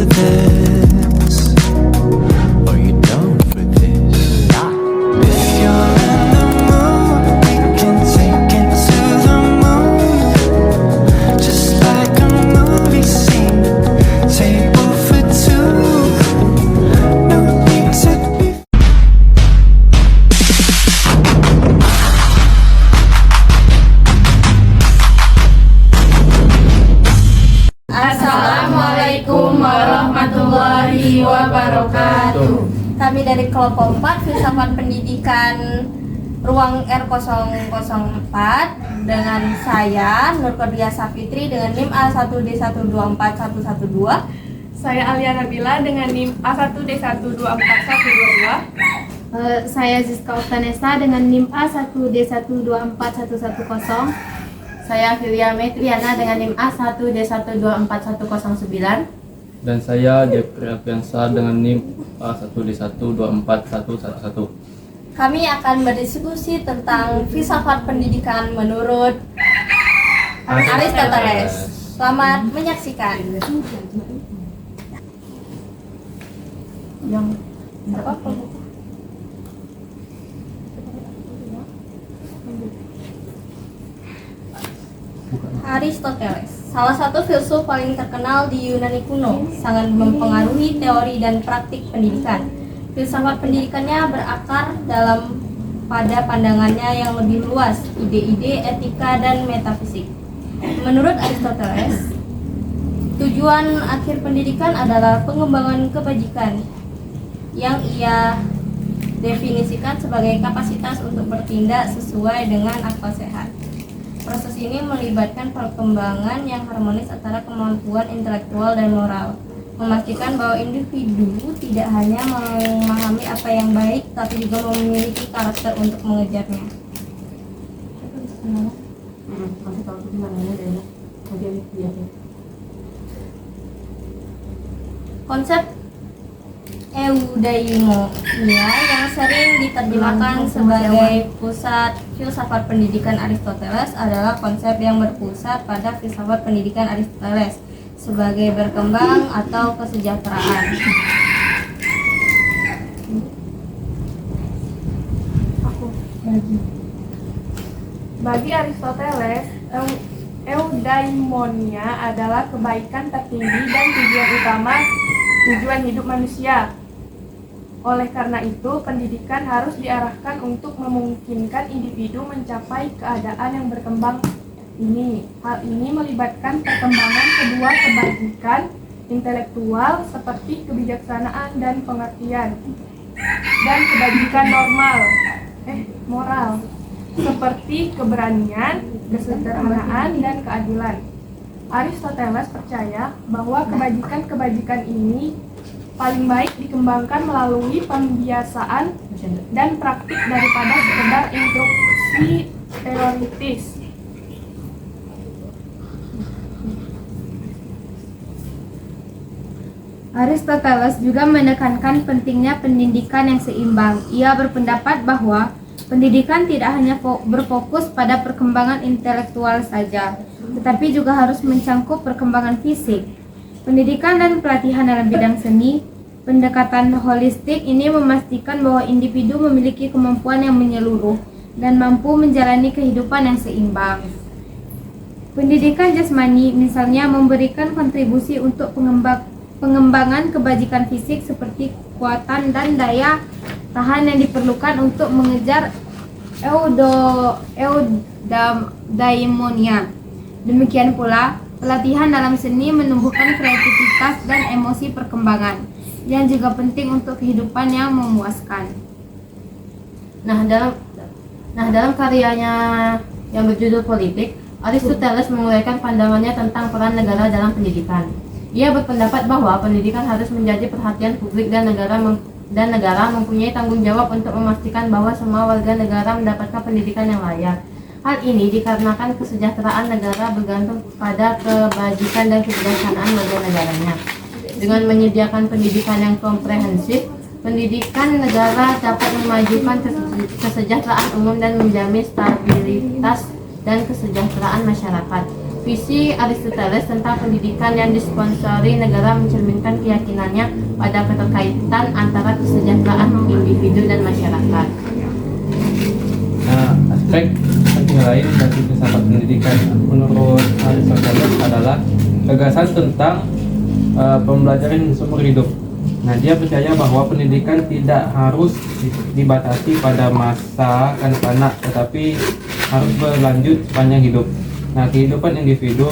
for this? Are you down for this? If you're in the mood, we can take it to the moon. Just like a movie scene, table for two. No need to be. Assalamualaikum warahmatullahi wabarakatuh. Kami dari kelompok 4 Filsafat Pendidikan Ruang R004 dengan saya Nur Kordia Safitri dengan NIM A1D124112. Saya Alia Nabila dengan NIM A1D124122. Saya Zizka Oktanesa dengan NIM A1D124110. Saya Filia Metriana dengan NIM A1D124109. Dan saya Jeffrey Alfiansa dengan NIM A1D124111. Kami akan berdiskusi tentang filsafat pendidikan menurut Aristoteles. Selamat menyaksikan. Aristoteles, salah satu filsuf paling terkenal di Yunani kuno, sangat mempengaruhi teori dan praktik pendidikan. Filsafat pendidikannya berakar pada pandangannya yang lebih luas, ide-ide etika dan metafisik. Menurut Aristoteles, tujuan akhir pendidikan adalah pengembangan kebajikan yang ia definisikan sebagai kapasitas untuk bertindak sesuai dengan akal sehat. Proses ini melibatkan perkembangan yang harmonis antara kemampuan intelektual dan moral, memastikan bahwa individu tidak hanya memahami apa yang baik, tapi juga memiliki karakter untuk mengejarnya. Konsep eudaimonia yang sering diterjemahkan sebagai pusat filsafat pendidikan Aristoteles adalah konsep yang berpusat pada filsafat pendidikan Aristoteles sebagai berkembang atau kesejahteraan. Bagi Aristoteles, eudaimonia adalah kebaikan tertinggi dan tujuan hidup manusia. Oleh karena itu, pendidikan harus diarahkan untuk memungkinkan individu mencapai keadaan yang berkembang ini. Hal ini melibatkan perkembangan kedua kebajikan intelektual seperti kebijaksanaan dan pengertian, dan kebajikan moral seperti keberanian, kesederhanaan, dan keadilan. Aristoteles percaya bahwa kebajikan-kebajikan ini paling baik dikembangkan melalui pembiasaan dan praktik daripada sekedar instruksi teoritis. Aristoteles juga menekankan pentingnya pendidikan yang seimbang. Ia berpendapat bahwa pendidikan tidak hanya berfokus pada perkembangan intelektual saja, tetapi juga harus mencangkup perkembangan fisik. Pendidikan dan pelatihan dalam bidang seni, pendekatan holistik ini memastikan bahwa individu memiliki kemampuan yang menyeluruh dan mampu menjalani kehidupan yang seimbang. Pendidikan jasmani misalnya memberikan kontribusi untuk pengembangan kebajikan fisik seperti kekuatan dan daya tahan yang diperlukan untuk mengejar eudaimonia. Demikian pula, pelatihan dalam seni menumbuhkan kreativitas dan emosi perkembangan yang juga penting untuk kehidupan yang memuaskan. Nah, dalam karyanya yang berjudul Politik, Aristoteles menguraikan pandangannya tentang peran negara dalam pendidikan. Ia berpendapat bahwa pendidikan harus menjadi perhatian publik dan negara mempunyai tanggung jawab untuk memastikan bahwa semua warga negara mendapatkan pendidikan yang layak. Hal ini dikarenakan kesejahteraan negara bergantung pada kebajikan dan kebijaksanaan warga negaranya. Dengan menyediakan pendidikan yang komprehensif, pendidikan negara dapat memajukan kesejahteraan umum dan menjamin stabilitas dan kesejahteraan masyarakat. Visi Aristoteles tentang pendidikan yang disponsori negara mencerminkan keyakinannya pada keterkaitan antara kesejahteraan individu dan masyarakat. Nah, aspek penting lain dari filsafat pendidikan menurut Aristoteles adalah gagasan tentang pembelajaran seumur hidup. Nah, dia percaya bahwa pendidikan tidak harus dibatasi pada masa kanak-kanak, tetapi harus berlanjut sepanjang hidup. Nah, kehidupan individu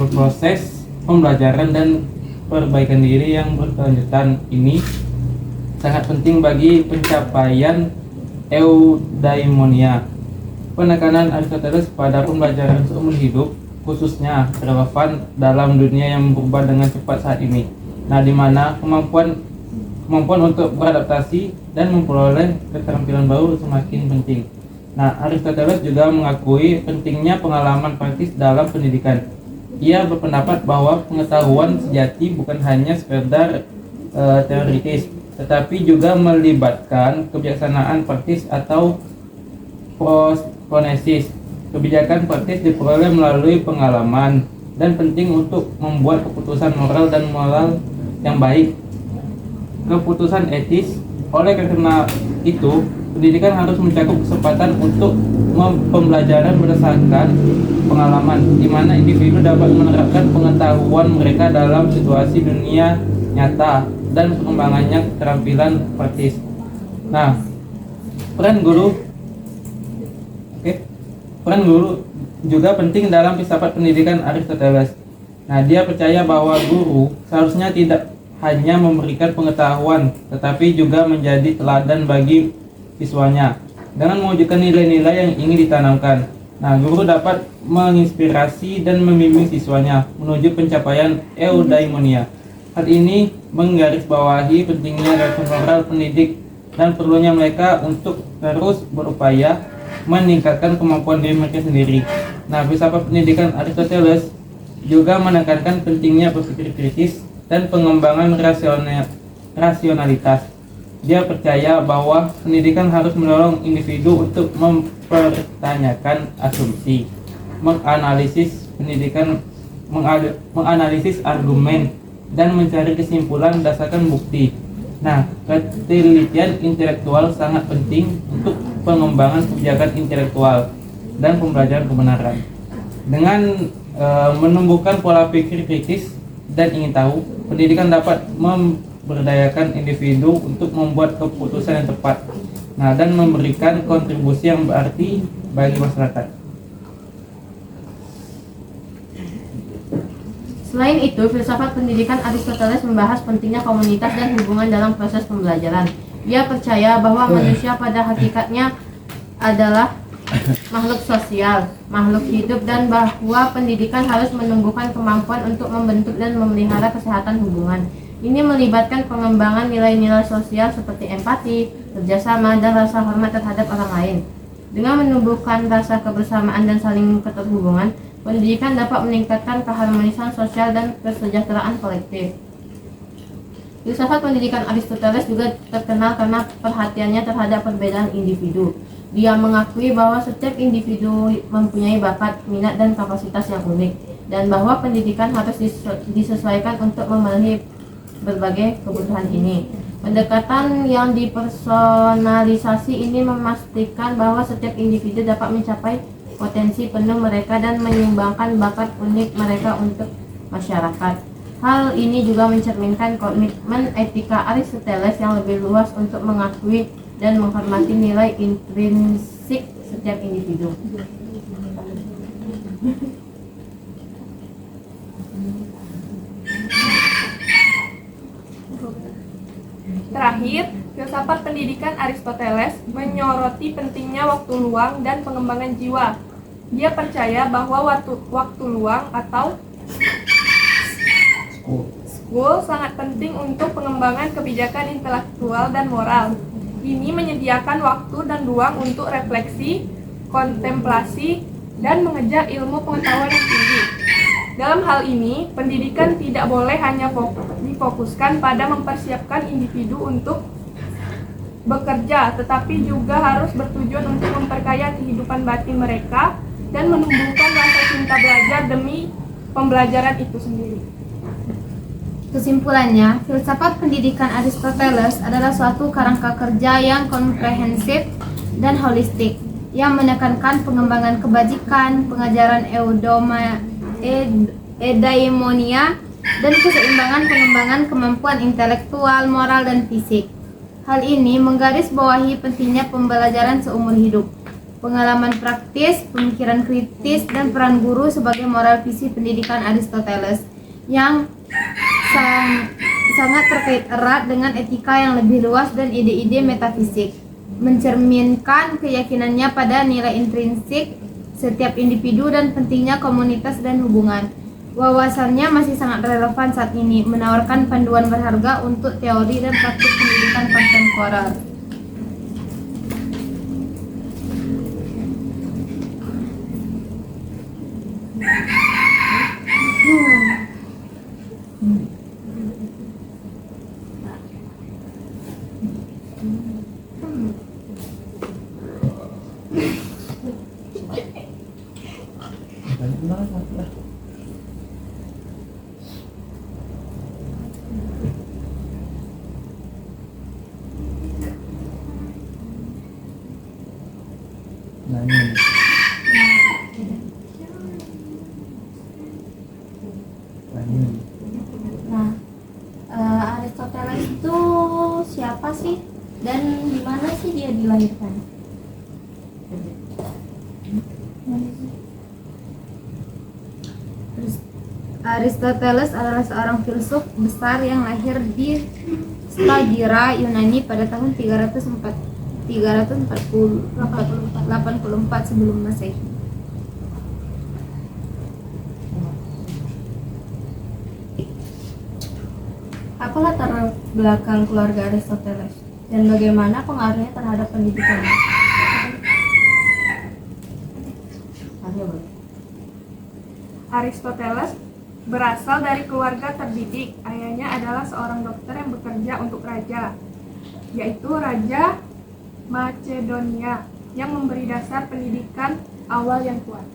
berproses pembelajaran dan perbaikan diri yang berkelanjutan ini sangat penting bagi pencapaian eudaimonia. Penekanan Aristoteles pada pembelajaran seumur hidup khususnya relevan dalam dunia yang berubah dengan cepat saat ini. Nah, di mana kemampuan untuk beradaptasi dan memperoleh keterampilan baru semakin penting. Nah, Aristoteles juga mengakui pentingnya pengalaman praktis dalam pendidikan. Ia berpendapat bahwa pengetahuan sejati bukan hanya sekedar teoritis, tetapi juga melibatkan kebijaksanaan praktis atau pronesis. Kebijakan praktis diperoleh melalui pengalaman dan penting untuk membuat keputusan moral dan moral yang baik. Keputusan etis. Oleh karena itu, pendidikan harus mencakup kesempatan untuk pembelajaran berdasarkan pengalaman, di mana individu dapat menerapkan pengetahuan mereka dalam situasi dunia nyata dan pengembangannya keterampilan praktis. Nah, peran guru juga penting dalam filsafat pendidikan Aristoteles. Nah, dia percaya bahwa guru seharusnya tidak hanya memberikan pengetahuan, tetapi juga menjadi teladan bagi siswanya dengan mewujudkan nilai-nilai yang ingin ditanamkan. Nah, guru dapat menginspirasi dan membimbing siswanya menuju pencapaian eudaimonia. Hal ini menggarisbawahi pentingnya respon moral pendidik dan perlunya mereka untuk terus berupaya meningkatkan kemampuan diri mereka sendiri. Nah, filsafat pendidikan Aristoteles juga menekankan pentingnya berpikir kritis dan pengembangan rasionalitas. Dia percaya bahwa pendidikan harus mendorong individu untuk mempertanyakan asumsi, menganalisis argumen, dan mencari kesimpulan berdasarkan bukti. Nah, ketelitian intelektual sangat penting untuk pengembangan kebijakan intelektual dan pembelajaran kebenaran. Dengan menumbuhkan pola pikir kritis dan ingin tahu, pendidikan dapat memberdayakan individu untuk membuat keputusan yang tepat, nah, dan memberikan kontribusi yang berarti bagi masyarakat. Selain itu, filsafat pendidikan Aristoteles membahas pentingnya komunitas dan hubungan dalam proses pembelajaran. Ia percaya bahwa manusia pada hakikatnya adalah makhluk sosial, makhluk hidup, dan bahwa pendidikan harus menumbuhkan kemampuan untuk membentuk dan memelihara kesehatan hubungan. Ini melibatkan pengembangan nilai-nilai sosial seperti empati, kerjasama, dan rasa hormat terhadap orang lain. Dengan menumbuhkan rasa kebersamaan dan saling keterhubungan, pendidikan dapat meningkatkan keharmonisan sosial dan kesejahteraan kolektif. Filsafat pendidikan Aristoteles juga terkenal karena perhatiannya terhadap perbedaan individu. Dia mengakui bahwa setiap individu mempunyai bakat, minat, dan kapasitas yang unik, dan bahwa pendidikan harus disesuaikan untuk memenuhi berbagai kebutuhan ini. Pendekatan yang dipersonalisasi ini memastikan bahwa setiap individu dapat mencapai potensi penuh mereka dan menyumbangkan bakat unik mereka untuk masyarakat. Hal ini juga mencerminkan komitmen etika Aristoteles yang lebih luas untuk mengakui dan menghormati nilai intrinsik setiap individu. Terakhir, filsafat pendidikan Aristoteles menyoroti pentingnya waktu luang dan pengembangan jiwa. Dia percaya bahwa waktu luang atau school sangat penting untuk pengembangan kebijakan intelektual dan moral. Ini menyediakan waktu dan ruang untuk refleksi, kontemplasi, dan mengejar ilmu pengetahuan yang tinggi. Dalam hal ini, pendidikan tidak boleh hanya difokuskan pada mempersiapkan individu untuk bekerja, tetapi juga harus bertujuan untuk memperkaya kehidupan batin mereka dan menumbuhkan rasa cinta belajar demi pembelajaran itu sendiri. Kesimpulannya, filsafat pendidikan Aristoteles adalah suatu kerangka kerja yang komprehensif dan holistik, yang menekankan pengembangan kebajikan, pengajaran eudaimonia, dan keseimbangan pengembangan kemampuan intelektual, moral, dan fisik. Hal ini menggarisbawahi pentingnya pembelajaran seumur hidup, pengalaman praktis, pemikiran kritis, dan peran guru sebagai moral visi pendidikan Aristoteles yang sangat terkait erat dengan etika yang lebih luas dan ide-ide metafisik, mencerminkan keyakinannya pada nilai intrinsik setiap individu dan pentingnya komunitas dan hubungan. Wawasannya masih sangat relevan saat ini, menawarkan panduan berharga untuk teori dan praktik pendidikan kontemporer. Nah, ini. Nah, ini. Nah, Aristoteles itu siapa sih dan di mana sih dia dilahirkan? Aristoteles adalah seorang filsuf besar yang lahir di Stagira, Yunani pada tahun 384 sebelum Masehi. Apa latar belakang keluarga Aristoteles dan bagaimana pengaruhnya terhadap pendidikannya? Aristoteles berasal dari keluarga terdidik. Ayahnya adalah seorang dokter yang bekerja untuk raja, yaitu Raja Macedonia, yang memberi dasar pendidikan awal yang kuat.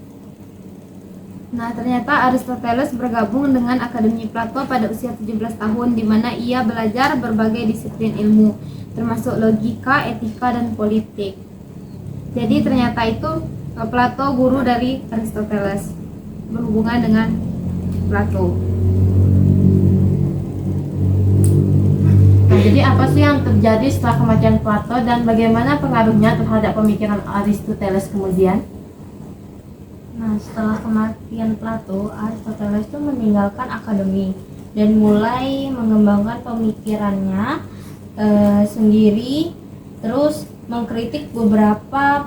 Nah, ternyata Aristoteles bergabung dengan Akademi Plato pada usia 17 tahun, di mana ia belajar berbagai disiplin ilmu, termasuk logika, etika, dan politik. Jadi ternyata itu Plato guru dari Aristoteles, berhubungan dengan Plato. Nah, jadi apa sih yang terjadi setelah kematian Plato dan bagaimana pengaruhnya terhadap pemikiran Aristoteles kemudian? Nah, setelah kematian Plato, Aristoteles itu meninggalkan akademi dan mulai mengembangkan pemikirannya sendiri, terus mengkritik beberapa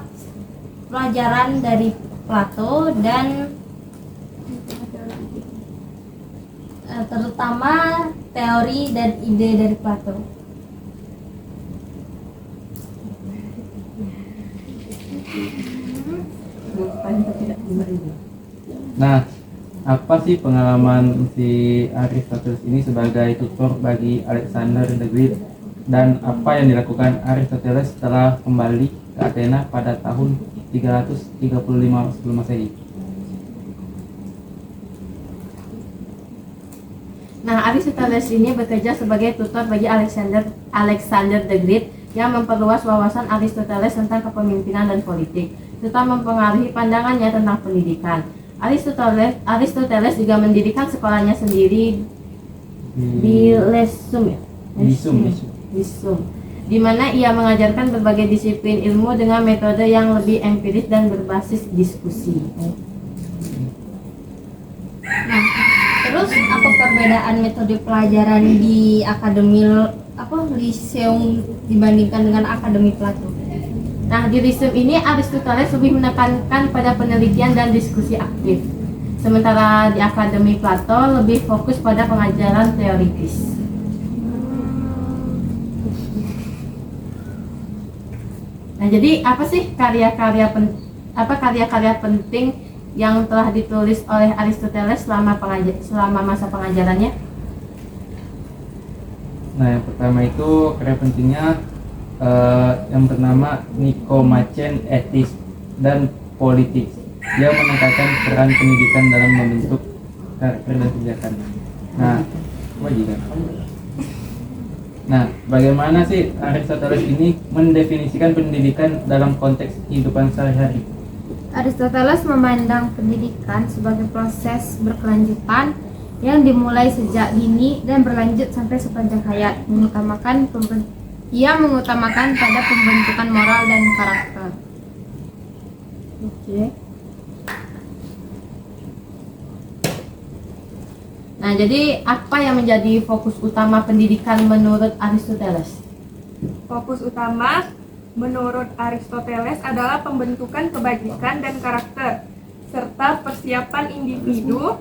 pelajaran dari Plato dan terutama teori dan ide dari Plato. Nah, apa sih pengalaman si Aristoteles ini sebagai tutor bagi Alexander the Great, dan apa yang dilakukan Aristoteles setelah kembali ke Athena pada tahun 335 sebelum Masehi? Nah, Aristoteles ini bekerja sebagai tutor bagi Alexander the Great yang memperluas wawasan Aristoteles tentang kepemimpinan dan politik, serta mempengaruhi pandangannya tentang pendidikan. Aristoteles juga mendirikan sekolahnya sendiri di Lesum, di mana ia mengajarkan berbagai disiplin ilmu dengan metode yang lebih empiris dan berbasis diskusi. Nah, terus apa perbedaan metode pelajaran di Lyceum dibandingkan dengan Akademi Plato? Nah, di Lyceum ini Aristoteles lebih menekankan pada penelitian dan diskusi aktif, sementara di Akademi Plato lebih fokus pada pengajaran teoritis. Nah, jadi apa sih karya-karya penting yang telah ditulis oleh Aristoteles selama masa pengajarannya? Nah, yang pertama itu karya pentingnya yang bernama Nicomachean Ethics dan Politics, Dia menekankan peran pendidikan dalam membentuk karakter dan tindakan. Nah, kewajiban. Nah, bagaimana sih Aristoteles ini mendefinisikan pendidikan dalam konteks kehidupan sehari-hari? Aristoteles memandang pendidikan sebagai proses berkelanjutan yang dimulai sejak dini dan berlanjut sampai sepanjang hayat, ia mengutamakan pada pembentukan moral dan karakter. Oke. Nah, jadi apa yang menjadi fokus utama pendidikan menurut Aristoteles? Fokus utama menurut Aristoteles adalah pembentukan kebajikan dan karakter, serta persiapan individu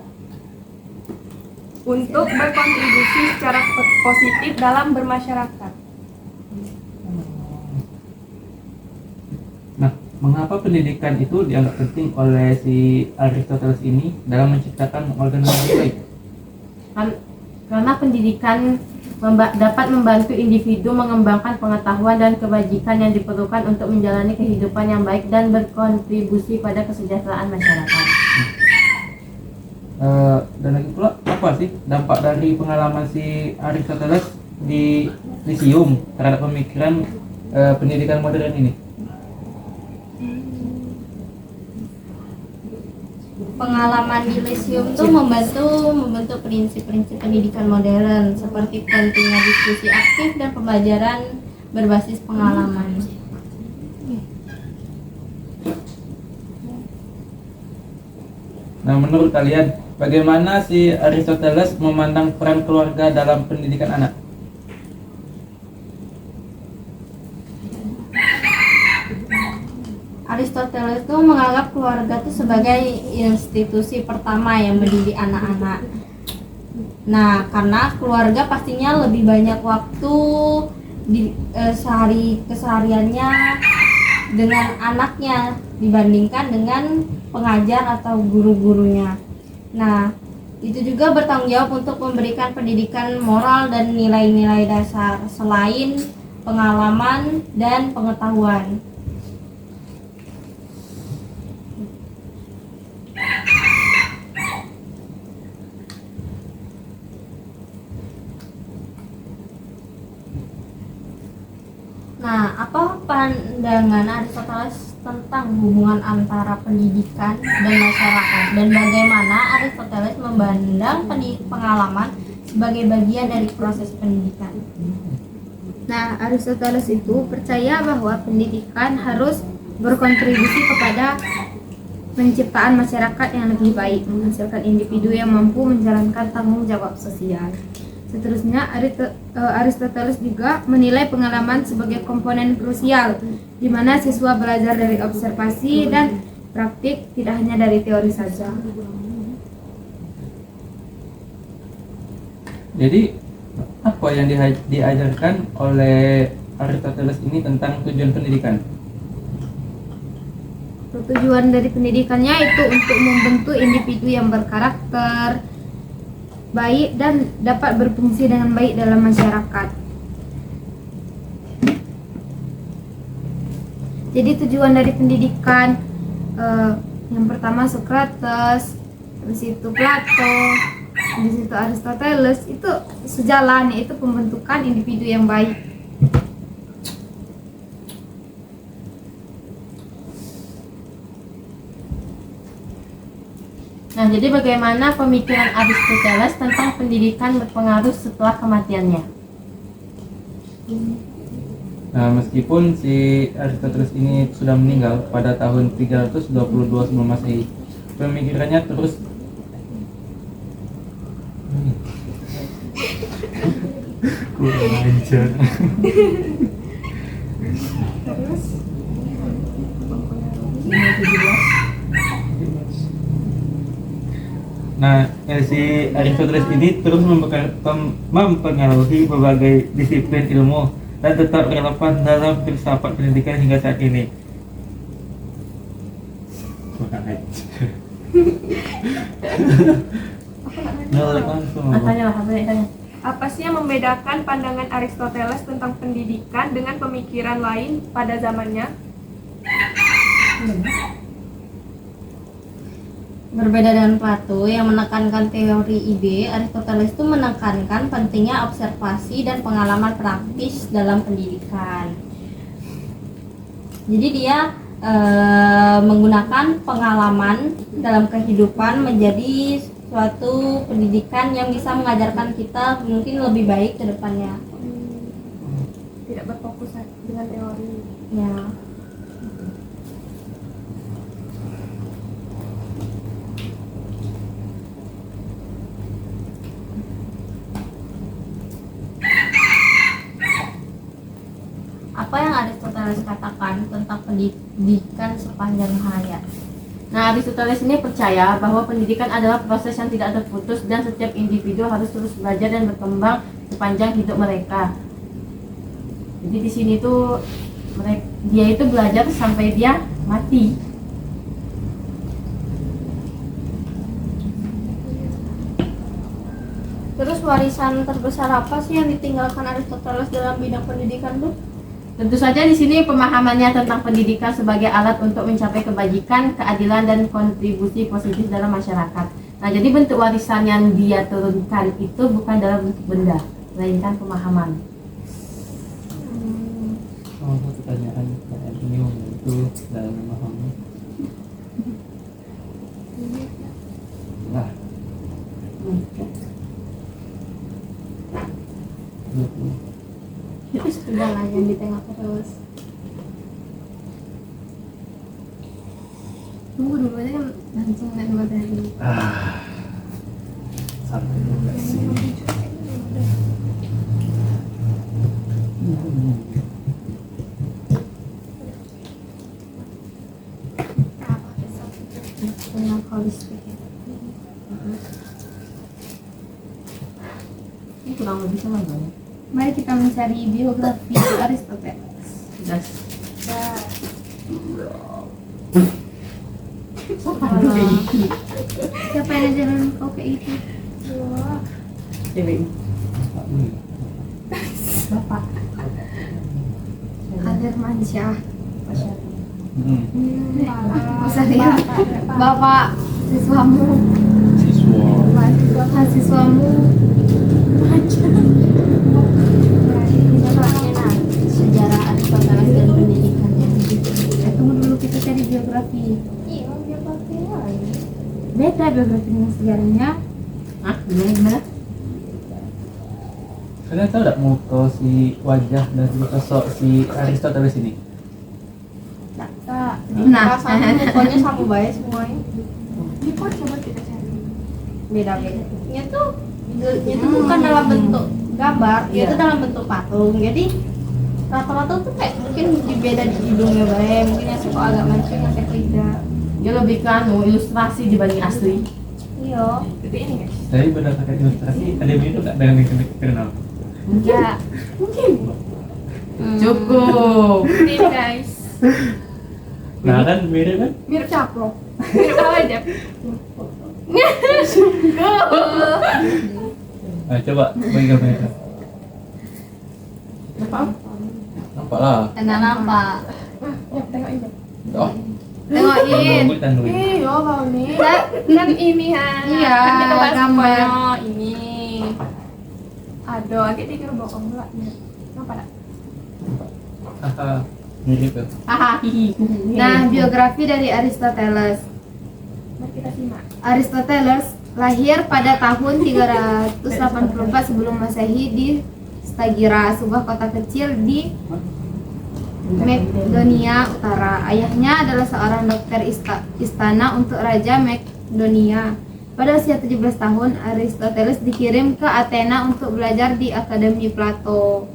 untuk berkontribusi secara positif dalam bermasyarakat. Nah, mengapa pendidikan itu dianggap penting oleh si Aristoteles ini dalam menciptakan organisasi yang baik? Karena pendidikan dapat membantu individu mengembangkan pengetahuan dan kebajikan yang diperlukan untuk menjalani kehidupan yang baik dan berkontribusi pada kesejahteraan masyarakat. Dan lagi pula, apa sih dampak dari pengalaman si Aristoteles di Lyceum terhadap pemikiran pendidikan modern ini? Pengalaman di Lyceum tuh membentuk prinsip-prinsip pendidikan modern seperti pentingnya diskusi aktif dan pembelajaran berbasis pengalaman. Nah, menurut kalian, bagaimana si Aristoteles memandang peran keluarga dalam pendidikan anak? Aristoteles itu menganggap keluarga itu sebagai institusi pertama yang mendidik anak-anak. Nah, karena keluarga pastinya lebih banyak waktu di kesehariannya dengan anaknya dibandingkan dengan pengajar atau guru-gurunya. Nah, itu juga bertanggung jawab untuk memberikan pendidikan moral dan nilai-nilai dasar selain pengalaman dan pengetahuan. Nah, apa pandangan Aristoteles tentang hubungan antara pendidikan dan masyarakat, dan bagaimana Aristoteles memandang pengalaman sebagai bagian dari proses pendidikan? Nah, Aristoteles itu percaya bahwa pendidikan harus berkontribusi kepada penciptaan masyarakat yang lebih baik, menghasilkan individu yang mampu menjalankan tanggung jawab sosial. Seterusnya, Aristoteles juga menilai pengalaman sebagai komponen krusial, di mana siswa belajar dari observasi dan praktik, tidak hanya dari teori saja. Jadi, apa yang diajarkan oleh Aristoteles ini tentang tujuan pendidikan? Tujuan dari pendidikannya itu untuk membentuk individu yang berkarakter baik dan dapat berfungsi dengan baik dalam masyarakat. Jadi tujuan dari pendidikan yang pertama Socrates, habis itu Plato, habis itu Aristoteles, itu sejalan, yaitu pembentukan individu yang baik. Nah, jadi bagaimana pemikiran Aristoteles tentang pendidikan berpengaruh setelah kematiannya? Nah, meskipun si Aristoteles ini sudah meninggal pada tahun 322 sebelum Masehi, pemikirannya terus kurang ajar. Nah, si Aristoteles ini terus mempengaruhi berbagai disiplin ilmu dan tetap relevan dalam filsafat pendidikan hingga saat ini. Tanya. Apa sih yang membedakan pandangan Aristoteles tentang pendidikan dengan pemikiran lain pada zamannya? Berbeda dengan Plato yang menekankan teori ide, Aristoteles itu menekankan pentingnya observasi dan pengalaman praktis dalam pendidikan. Jadi dia menggunakan pengalaman dalam kehidupan menjadi suatu pendidikan yang bisa mengajarkan kita mungkin lebih baik ke depannya. Tidak berfokus dengan teori. Ya. Apa yang Aristoteles katakan tentang pendidikan sepanjang hayat? Nah, Aristoteles ini percaya bahwa pendidikan adalah proses yang tidak terputus dan setiap individu harus terus belajar dan berkembang sepanjang hidup mereka. Jadi di sini tuh dia itu belajar sampai dia mati. Terus warisan terbesar apa sih yang ditinggalkan Aristoteles dalam bidang pendidikan tuh? Tentu saja di sini pemahamannya tentang pendidikan sebagai alat untuk mencapai kebajikan, keadilan, dan kontribusi positif dalam masyarakat. Nah, jadi bentuk warisan yang dia turunkan itu bukan dalam bentuk benda, melainkan pemahaman. Oh, pertanyaan kayak ini itu dalam memahami. Nah, Jangan yang di tengah terus. Tunggu dulu aja kan langsung naik materi. sampai juga sih. Tengah holistik. Ini kurang lebih sama ya. Mari kita mencari biografi Aristoteles. Das. Siapa yang ajarin kau kayak itu? Cewek. Bapak Adermansyah. Maksudnya Bapak siswamu, mahasiswamu. Sejarah Aristoteles dan pendidikannya. Tunggu dulu, kita cari biografi. Iya, biografi lagi. Beda biografi dengan sejarahnya. Ah, gimana? Kalian tahu nggak muka si wajah dan sosok si Aristoteles ini? Nah, Pokoknya sama baik semuanya. Ini kok coba kita cari. Beda-beda. Itu bukan dalam bentuk gambar, Iya. itu dalam bentuk patung. Jadi rata-rata tuh kayak mungkin beda di hidungnya baik, mungkin yang suka agak mancing yang kayak tidak. Dia lebih ke ilustrasi dibanding asli. Iya. Jadi ini guys. Tapi berdasarkan ilustrasi, ada itu nggak dengan yang kenal? Ya. Cukup. Ini guys. Nah kan mirip kan? Mirip caplo. Mirip apa aja? Nah, coba bagi gambarnya. Apa? Nampak lah. Enggak nampak. Ya, tengok ini. Oh, tengokin. gue tanduin. Iya, bau nih. Nah, Kan ini ha. Iya, Kan kita bahas gambar. pokoknya ini. Aduh, agak dikira bokong pula. Nampak tak? Haha, mirip ya. Haha, hihi. Nah, biografi dari Aristoteles. Mari kita simak. Aristoteles lahir pada tahun 384 sebelum Masehi di Stagira, sebuah kota kecil di Makedonia Utara. Ayahnya adalah seorang dokter istana untuk Raja Makedonia. Pada usia 17 tahun, Aristoteles dikirim ke Athena untuk belajar di Akademi Plato.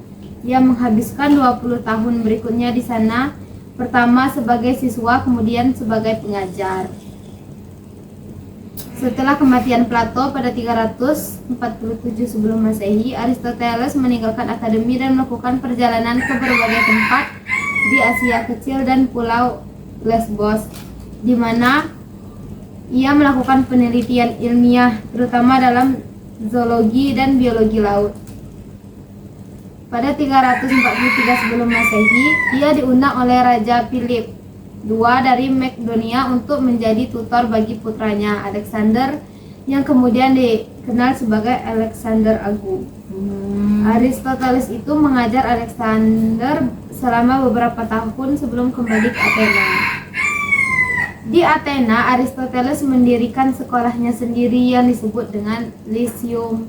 Ia menghabiskan 20 tahun berikutnya di sana, pertama sebagai siswa, kemudian sebagai pengajar. Setelah kematian Plato pada 347 sebelum Masehi, Aristoteles meninggalkan akademi dan melakukan perjalanan ke berbagai tempat di Asia Kecil dan Pulau Lesbos, di mana ia melakukan penelitian ilmiah terutama dalam zoologi dan biologi laut. Pada 343 sebelum Masehi, ia diundang oleh Raja Philip dua dari Makedonia untuk menjadi tutor bagi putranya Alexander yang kemudian dikenal sebagai Alexander Agung. Aristoteles itu mengajar Alexander selama beberapa tahun sebelum kembali ke Athena. Di Athena, Aristoteles mendirikan sekolahnya sendiri yang disebut dengan Lyceum.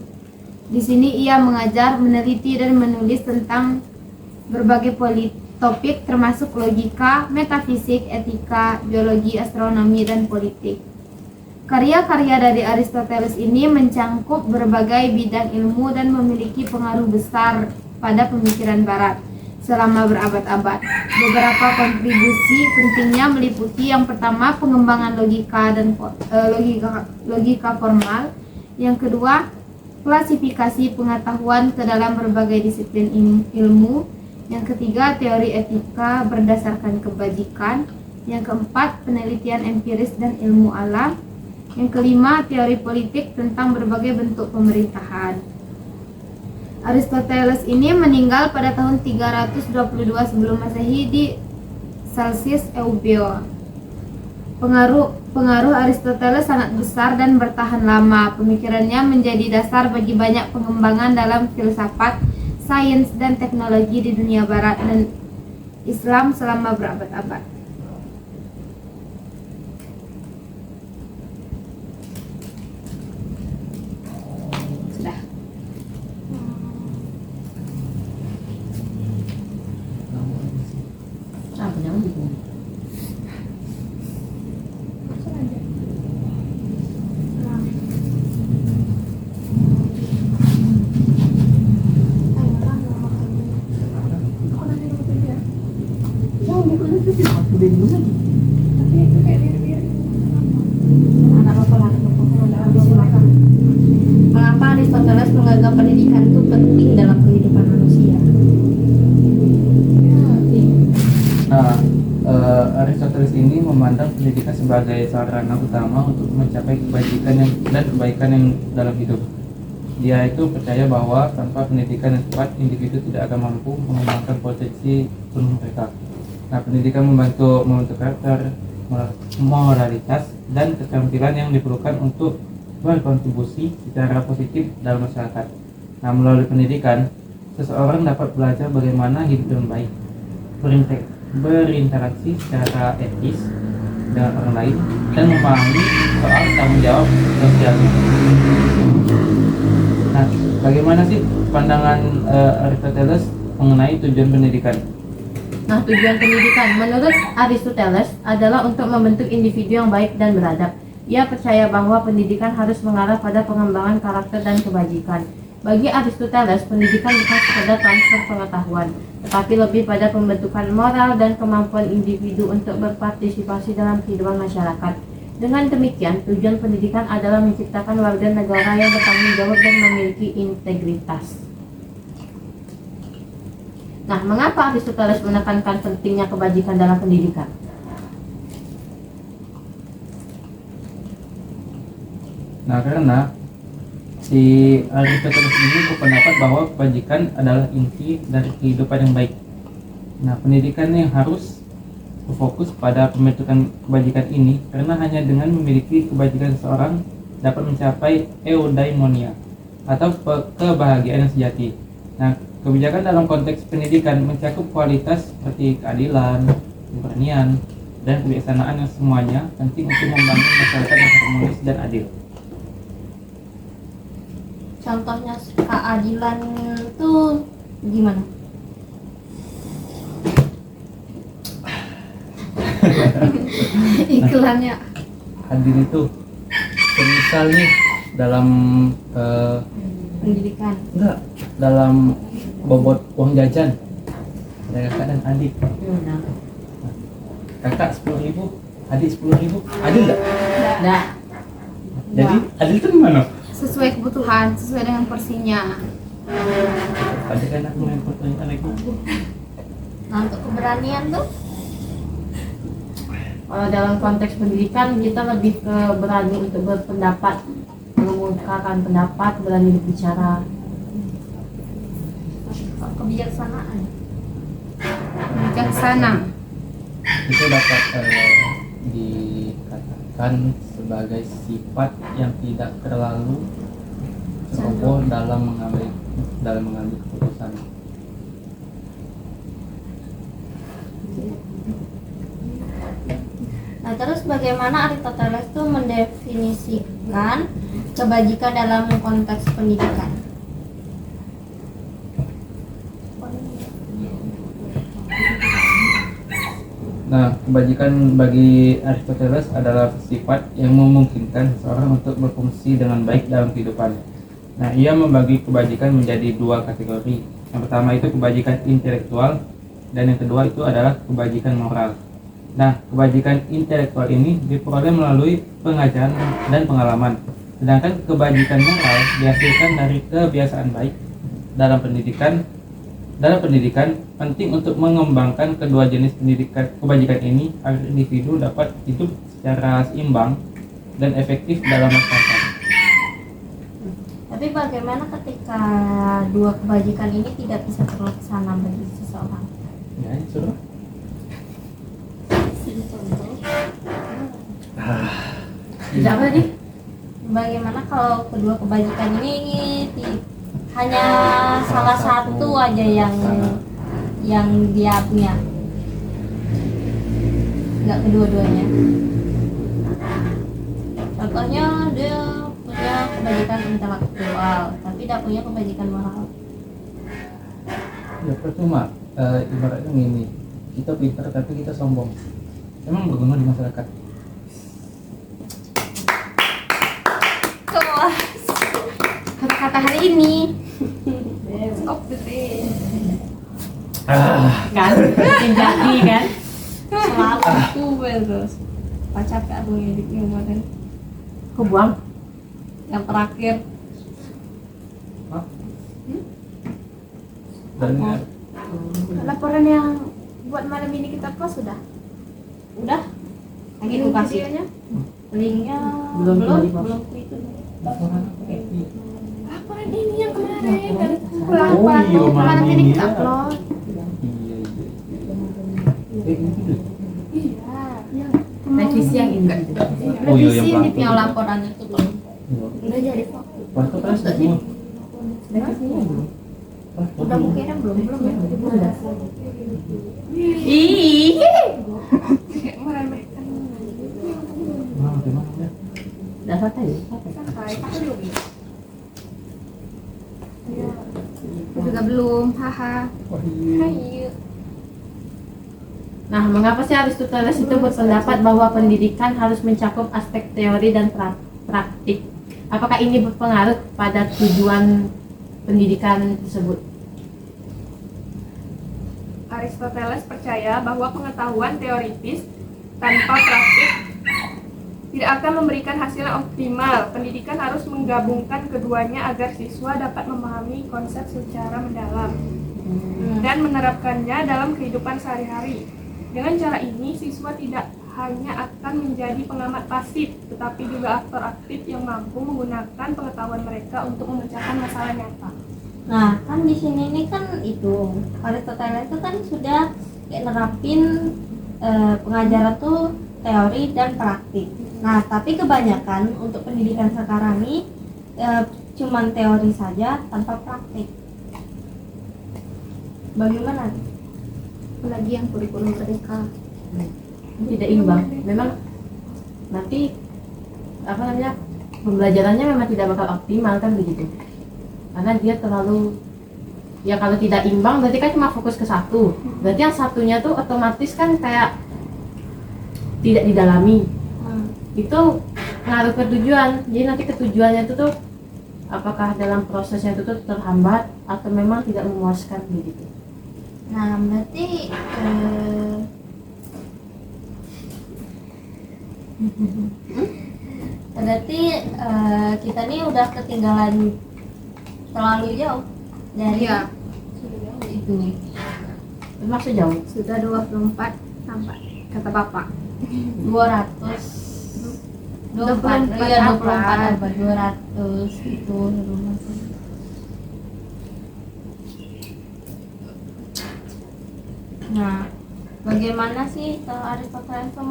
Di sini ia mengajar, meneliti, dan menulis tentang berbagai topik termasuk logika, metafisik, etika, biologi, astronomi, dan politik. Karya-karya dari Aristoteles ini mencangkup berbagai bidang ilmu dan memiliki pengaruh besar pada pemikiran Barat selama berabad-abad. Beberapa kontribusi pentingnya meliputi yang pertama pengembangan logika dan logika formal, yang kedua klasifikasi pengetahuan ke dalam berbagai disiplin ilmu, yang ketiga teori etika berdasarkan kebajikan, yang keempat penelitian empiris dan ilmu alam, yang kelima teori politik tentang berbagai bentuk pemerintahan. Aristoteles ini meninggal pada tahun 322 sebelum Masehi di Chalcis, Euboea. Pengaruh Aristoteles sangat besar dan bertahan lama. Pemikirannya menjadi dasar bagi banyak pengembangan dalam filsafat, sains, dan teknologi di dunia barat dan Islam selama berabad-abad. Sudah. Jangan gitu. Mengapa Aristoteles menganggap pendidikan itu penting dalam kehidupan manusia? Nah, Aristoteles ini memandang pendidikan sebagai sarana utama untuk mencapai kebajikan dan kebaikan yang dalam hidup. Dia itu percaya bahwa tanpa pendidikan yang tepat, individu tidak akan mampu mengembangkan potensi penuh mereka. Nah, pendidikan membantu membentuk karakter, moralitas, dan keterampilan yang diperlukan untuk berkontribusi secara positif dalam masyarakat. Nah, melalui pendidikan, seseorang dapat belajar bagaimana hidup dengan baik, berinteraksi secara etis dengan orang lain, dan memahami soal tanggung jawab sosialnya. Nah, bagaimana sih pandangan Aristoteles mengenai tujuan pendidikan? Nah, tujuan pendidikan menurut Aristoteles adalah untuk membentuk individu yang baik dan beradab. Ia percaya bahwa pendidikan harus mengarah pada pengembangan karakter dan kebajikan. Bagi Aristoteles, pendidikan bukan sekedar transfer pengetahuan, tetapi lebih pada pembentukan moral dan kemampuan individu untuk berpartisipasi dalam kehidupan masyarakat. Dengan demikian, tujuan pendidikan adalah menciptakan warga negara yang bertanggung jawab dan memiliki integritas. Nah, mengapa Aristoteles menekankan pentingnya kebajikan dalam pendidikan? Nah, karena si Aristoteles ini berpendapat bahwa kebajikan adalah inti dari kehidupan yang baik. Nah, pendidikan yang harus berfokus pada pembentukan kebajikan ini, karena hanya dengan memiliki kebajikan seseorang dapat mencapai eudaimonia atau kebahagiaan yang sejati. Nah, kebijakan dalam konteks pendidikan mencakup kualitas seperti keadilan, keberanian, dan kebijaksanaan yang semuanya penting untuk membangun masyarakat yang harmonis dan adil. Contohnya keadilan itu gimana? Iklannya Adil itu semisal nih dalam pendidikan. enggak dalam bobot uang jajan ada kakak dan adik. Kakak 10.000, adik 10.000, adil enggak? Nah, Jadi adil itu gimana? Sesuai kebutuhan, sesuai dengan porsinya. Ada kan aku main pertanyaan lagi. Nah, untuk keberanian tuh kalau dalam konteks pendidikan kita lebih ke berani untuk berpendapat, mengungkapkan pendapat, berani berbicara. kebijaksanaan. Bijaksana. itu dapat dikatakan sebagai sifat yang tidak terlalu ceroboh dalam mengambil keputusan. Nah, terus bagaimana Aristoteles itu mendefinisikan kebajikan dalam konteks pendidikan? Nah, kebajikan bagi Aristoteles adalah sifat yang memungkinkan seseorang untuk berfungsi dengan baik dalam kehidupan. Nah, ia membagi kebajikan menjadi dua kategori. Yang pertama itu kebajikan intelektual, dan yang kedua itu adalah kebajikan moral. Nah, kebajikan intelektual ini diperoleh melalui pengajaran dan pengalaman. Sedangkan kebajikan moral dihasilkan dari kebiasaan baik. Dalam pendidikan penting untuk mengembangkan kedua jenis kebajikan ini agar individu dapat hidup secara seimbang dan efektif dalam masyarakat. Tapi bagaimana ketika dua kebajikan ini tidak bisa terlaksana bagi seseorang? Ya, suruh. Tidak apa tadi? Bagaimana kalau kedua kebajikan ini hanya salah satu aja yang dia punya, nggak kedua-duanya? Contohnya dia punya kebajikan intelektual tapi tidak punya kebajikan moral. Ya percuma, ibaratnya gini, kita pintar tapi kita sombong, emang berguna di masyarakat? Kata-kata hari ini Of the day. Kan? Yang jadi kan? selalu terus pacar ke aku ngeditnya kemarin Aku buang. yang terakhir. Dan Laporan yang buat malam ini kita post sudah. Udah lagi aku kasih Videonya? linknya Belum, belum belum. itu. Laporan ini yang kemarin dari Oh iya, Malam ini ini kita ya. upload. Gitu deh. Iya. Revisi yang ini. Oh iya, yang Revisi pelakon. yang laporan itu tuh udah jadi kok. Waktu kan semua. Udah mungkin belum ya. Ih. Kayak meremehkan. Gimana ya? Dasar tadi. Santai, aku belum. Iya. Aku juga belum, haha. Hai. Nah, mengapa sih Aristoteles itu berpendapat bahwa pendidikan harus mencakup aspek teori dan praktik? Apakah ini berpengaruh pada tujuan pendidikan tersebut? Aristoteles percaya bahwa pengetahuan teoritis tanpa praktik tidak akan memberikan hasil yang optimal. Pendidikan harus menggabungkan keduanya agar siswa dapat memahami konsep secara mendalam dan menerapkannya dalam kehidupan sehari-hari. Dengan cara ini, siswa tidak hanya akan menjadi pengamat pasif, tetapi juga aktor aktif yang mampu menggunakan pengetahuan mereka untuk memecahkan masalah nyata. Nah, kan di sini nih kan itu Aristoteles itu kan sudah kayak nerapin pengajaran tuh teori dan praktik. Nah, tapi kebanyakan untuk pendidikan sekarang nih cuman teori saja tanpa praktik. Bagaimana? Apalagi yang kurikulum mereka. Tidak imbang. Memang nanti apa namanya pembelajarannya memang tidak bakal optimal kan begitu. Karena dia terlalu ya kalau tidak imbang berarti kan cuma fokus ke satu. Berarti yang satunya tuh otomatis kan kayak tidak didalami. Itu ngaruh ke tujuan. Jadi nanti ketujuannya itu tuh apakah dalam prosesnya itu tuh terhambat atau memang tidak memuaskan begitu. Nah, berarti kita nih udah ketinggalan terlalu jauh dari Iya, itu. Maksud jauh. sudah 24 sampai kata Bapak. 24 24 iya abad. 24 abad 200 itu rumah. Nah, Bagaimana sih Aristoteles itu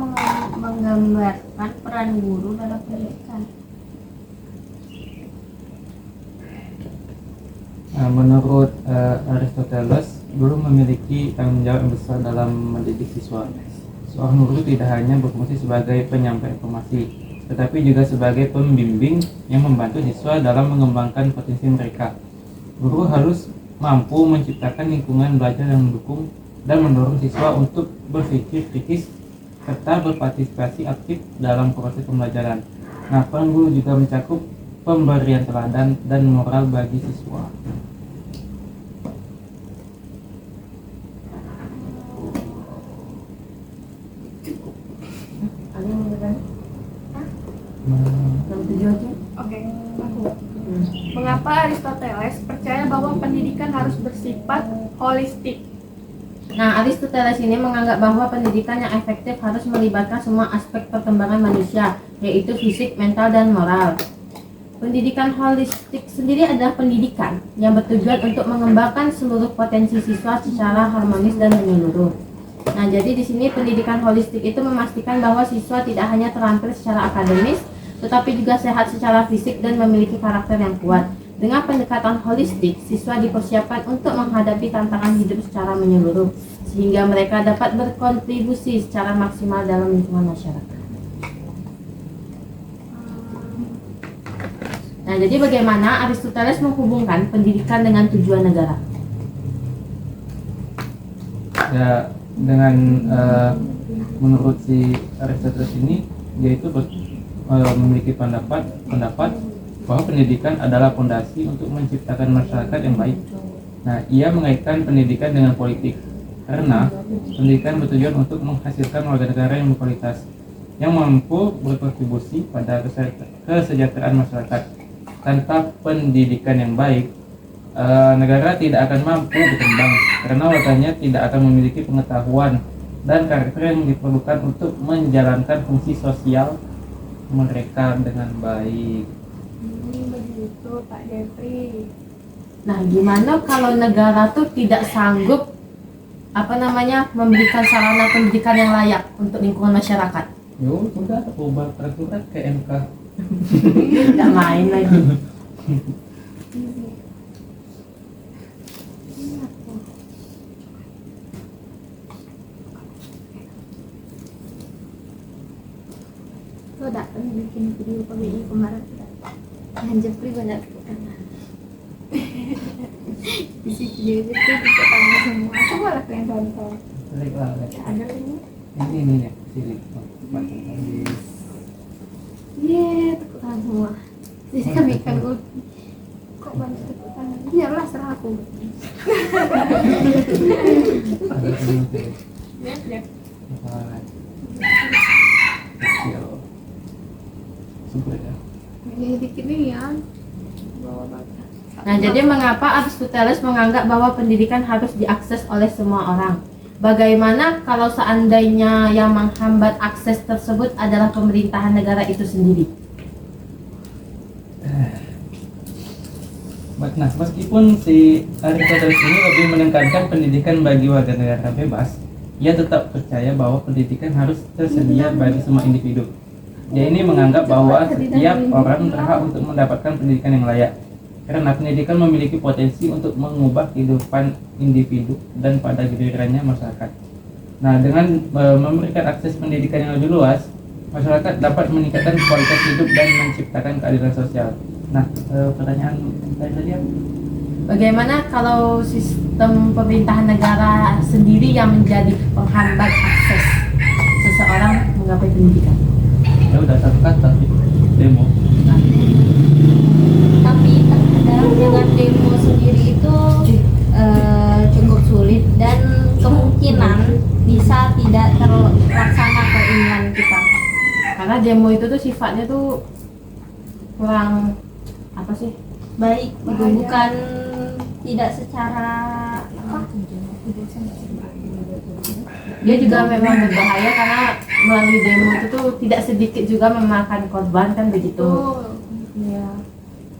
menggambarkan peran guru dalam pendidikan? Nah, menurut Aristoteles, guru memiliki tanggung jawab yang besar dalam mendidik siswa. Seorang guru tidak hanya berfungsi sebagai penyampai informasi, tetapi juga sebagai pembimbing yang membantu siswa dalam mengembangkan potensi mereka. Guru harus mampu menciptakan lingkungan belajar yang mendukung dan mendorong siswa untuk berpikir kritis serta berpartisipasi aktif dalam proses pembelajaran. Nah, peran guru juga mencakup pemberian teladan dan moral bagi siswa. Ada yang mengatakan? Nah, Yang tujuh aja? Oke, aku. Mengapa Aristoteles percaya bahwa pendidikan harus bersifat holistik? Nah, Aristoteles ini menganggap bahwa pendidikan yang efektif harus melibatkan semua aspek perkembangan manusia, yaitu fisik, mental, dan moral. Pendidikan holistik sendiri adalah pendidikan yang bertujuan untuk mengembangkan seluruh potensi siswa secara harmonis dan menyeluruh. Nah, jadi di sini pendidikan holistik itu memastikan bahwa siswa tidak hanya terampil secara akademis, tetapi juga sehat secara fisik dan memiliki karakter yang kuat. Dengan pendekatan holistik, siswa dipersiapkan untuk menghadapi tantangan hidup secara menyeluruh, sehingga mereka dapat berkontribusi secara maksimal dalam lingkungan masyarakat. Nah, jadi bagaimana Aristoteles menghubungkan pendidikan dengan tujuan negara? Ya, dengan menurut si Aristoteles ini, dia itu memiliki pendapat bahwa pendidikan adalah fondasi untuk menciptakan masyarakat yang baik. Nah, ia mengaitkan pendidikan dengan politik karena pendidikan bertujuan untuk menghasilkan warga negara yang berkualitas, yang mampu berkontribusi pada kesejahteraan masyarakat. Tanpa pendidikan yang baik, negara tidak akan mampu berkembang karena warganya tidak akan memiliki pengetahuan dan karakter yang diperlukan untuk menjalankan fungsi sosial mereka dengan baik. Begitu Pak Jeffrey. Nah, gimana kalau negara tuh tidak sanggup memberikan sarana pendidikan yang layak untuk lingkungan masyarakat? Yo, sudah ubah peraturan ke MK. Nggak main lagi. Lo datang bikin video PBI kemarin dan Jepri banyak tekanan. Di situ juga kita tanya semua. Aku malah pengen tonton. Baiklah, Ada ini. ini ya, sini. Tepuk tangan semua. Jadi kami kan kok banyak tepuk tangan. Biarlah serah aku. Lihat, lihat. Super ya. Ini dikit nih ya. Bawa baca. Nah, jadi mengapa Aristoteles menganggap bahwa pendidikan harus diakses oleh semua orang? Bagaimana kalau seandainya yang menghambat akses tersebut adalah pemerintahan negara itu sendiri? Nah, meskipun si Aristoteles ini lebih menekankan pendidikan bagi warga negara bebas, ia tetap percaya bahwa pendidikan harus tersedia bagi semua individu. Dia ini menganggap bahwa setiap orang berhak untuk mendapatkan pendidikan yang layak, karena pendidikan memiliki potensi untuk mengubah kehidupan individu dan pada gilirannya masyarakat. Nah, dengan memberikan akses pendidikan yang lebih luas, masyarakat dapat meningkatkan kualitas hidup dan menciptakan keadilan sosial. Nah, pertanyaan tadi apa? Bagaimana kalau sistem pemerintahan negara sendiri yang menjadi penghambat akses seseorang menggapai pendidikan? Ya udah satu kata, demo. Tapi terkadang dengan demo sendiri itu cukup sulit dan kemungkinan bisa tidak terlaksana keinginan kita. Karena demo itu tuh sifatnya tuh kurang apa sih? Baik, itu bukan tidak secara Dia juga memang berbahaya karena melalui demo itu tuh tidak sedikit juga memakan korban kan begitu. Iya.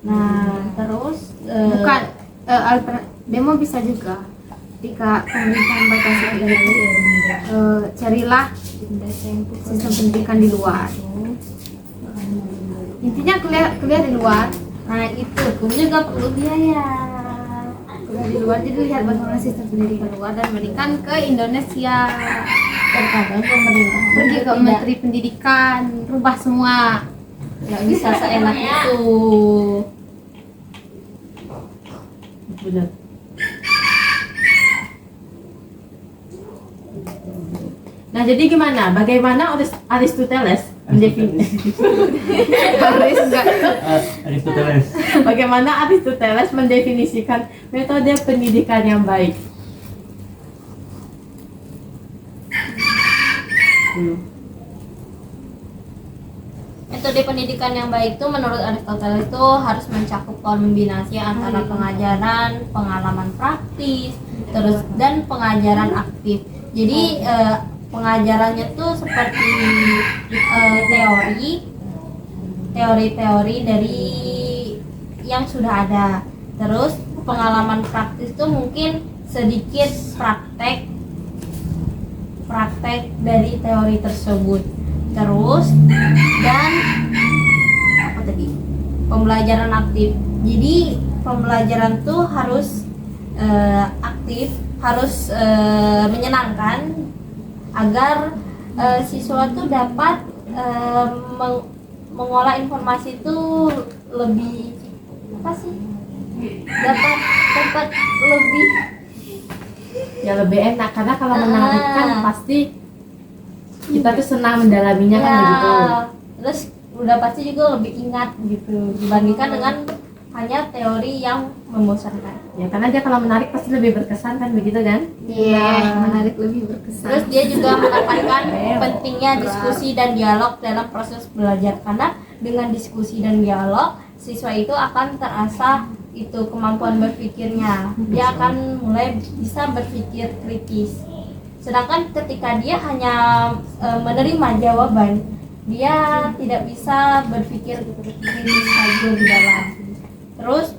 Nah, terus Bukan demo bisa juga ketika pemerintahan batasi itu, carilah sistem pendidikan di luar. Intinya kuliah di luar. Nah itu pun juga perlu biaya. Kuliah di luar, jadi lihat bagaimana sistem pendidikan luar dan berikan ke Indonesia. Terkadang pemerintah Pergi ke tidak Menteri Pendidikan, rubah semua. nggak bisa seenak itu. Benar. Nah, jadi gimana? Bagaimana Aristoteles mendefinisikan Aristoteles. bagaimana Aristoteles mendefinisikan metode pendidikan yang baik? Metode pendidikan yang baik itu menurut Aristoteles itu harus mencakup kombinasi antara pengajaran, pengalaman praktis, terus dan pengajaran aktif. Jadi pengajarannya tuh seperti teori-teori dari yang sudah ada. Terus pengalaman praktis tuh mungkin sedikit praktek dari teori tersebut. Terus dan apa tadi, pembelajaran aktif. Jadi pembelajaran tuh harus aktif, harus menyenangkan agar siswa tuh dapat mengolah informasi itu lebih apa sih, dapat lebih Ya lebih enak karena kalau menarik kan pasti kita tuh senang mendalaminya kan begitu. Terus udah pasti juga lebih ingat gitu dibandingkan dengan hanya teori yang membosankan. Ya karena dia kalau menarik pasti lebih berkesan kan begitu kan? Iya, menarik lebih berkesan. Terus dia juga menekankan pentingnya diskusi dan dialog dalam proses belajar, karena dengan diskusi dan dialog siswa itu akan terasah itu kemampuan berpikirnya. Dia akan mulai bisa berpikir kritis. Sedangkan ketika dia hanya menerima jawaban, dia tidak bisa berpikir kritis lagi lebih dalam. Terus